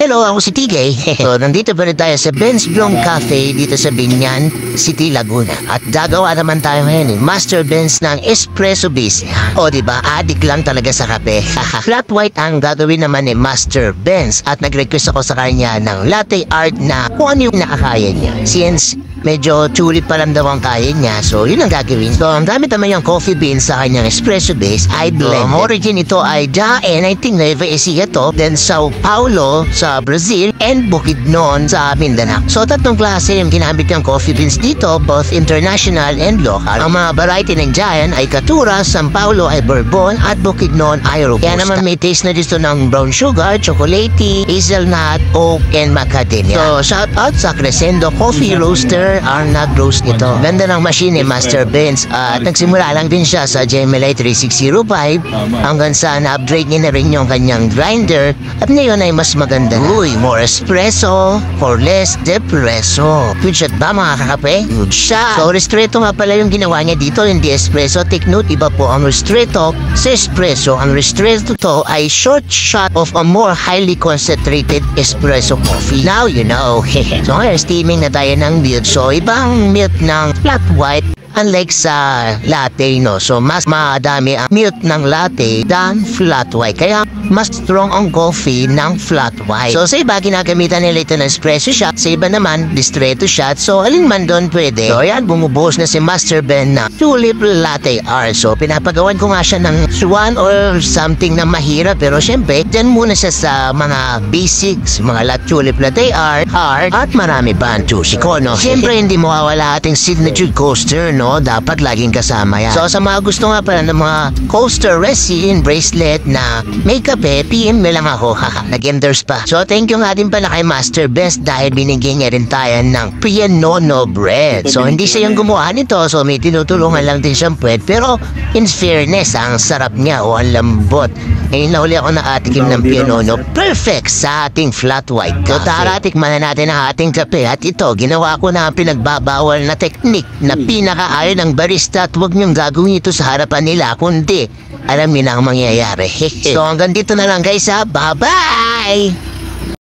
Hello, ako si Tigay. So, nandito pa rin tayo sa Ben's Blong Cafe dito sa Binyan City, Laguna. At gagawa naman tayo ngayon Master Ben's ng Espresso Base. O diba, adik lang talaga sa kape. Flat white ang gagawin naman ni Master Ben's. At nag-request ako sa kanya ng latte art na kung ano yung nakakaya niya. Since medyo tulip pa lang daw ang kaya niya, so yun ang gagawin. So, ang gamit naman yung coffee beans sa kanyang espresso base ay blended. Ang origin ito ay Jaén, I think Nueva Ecija to, then Sao Paulo sa Brazil, and Bukidnon sa Mindanao. So, tatlong klase yung ginamit yung coffee beans dito, both international and local. Ang mga variety ng Jaén ay Caturra, Sao Paulo ay Bourbon, at Bukidnon ay Robusta. Kaya naman may taste na dito ng brown sugar, chocolatey, hazelnut, oak, and macadamia. So, shout out sa Crescendo Coffee Roaster ang nag-roast nito. Ganda ng machine ni Master Ben's at nagsimula lang din siya sa GMLI 3605 hanggang sa na-upgrade niya na rin yung kanyang grinder at ngayon ay mas maganda na. Uy, more espresso for less depresso. Good shot ba mga kakape? Good shot. So ristretto nga pala yung ginawa niya dito, hindi espresso. Take note, iba po ang ristretto sa espresso. Ang ristretto to ay short shot of a more highly concentrated espresso coffee. Now you know. So ngayon steaming na tayo ng milk. So ibang milk ng flat white unlike sa latte, no? So, mas madami ang milk ng latte than flat white. Kaya, mas strong ang coffee ng flat white. So, sa iba, ginagamitan nila ito ng espresso shot. Sa iba naman, distretto shot. So, alin man doon pwede. So, ayan, bumubuhos na si Master Ben na tulip latte art. So, pinapagawan ko nga siya ng swan or something na mahirap. Pero, syempre, dyan muna siya sa mga basics, mga tulip latte art, at marami pa ang tusi ko, no? Syempre, hindi mawawala ating signature coaster, no? Dapat laging kasama yan. So sa mga gusto nga pala ng mga coaster resin bracelet na may kape, PM me lang ako. Nag-endorse pa. So thank you nga din pala kay Master Ben's dahil binigyan niya rin tayo ng pianono bread. So hindi siya yung gumawa nito, so may tinutulungan lang din siyang puwet. Pero in fairness, ang sarap niya o ang lambot. Ngayon na uli ako nakatikim ng pianono. Perfect sa ating flat white coffee. So tara, tikman na natin ang ating kape. At ito, ginawa ko na ang pinagbabawal na teknik na pinakaayon ng barista at huwag niyong gagawin ito sa harapan nila, kundi alam niyo na ang mangyayari. So hanggang dito na lang guys ha. Bye-bye!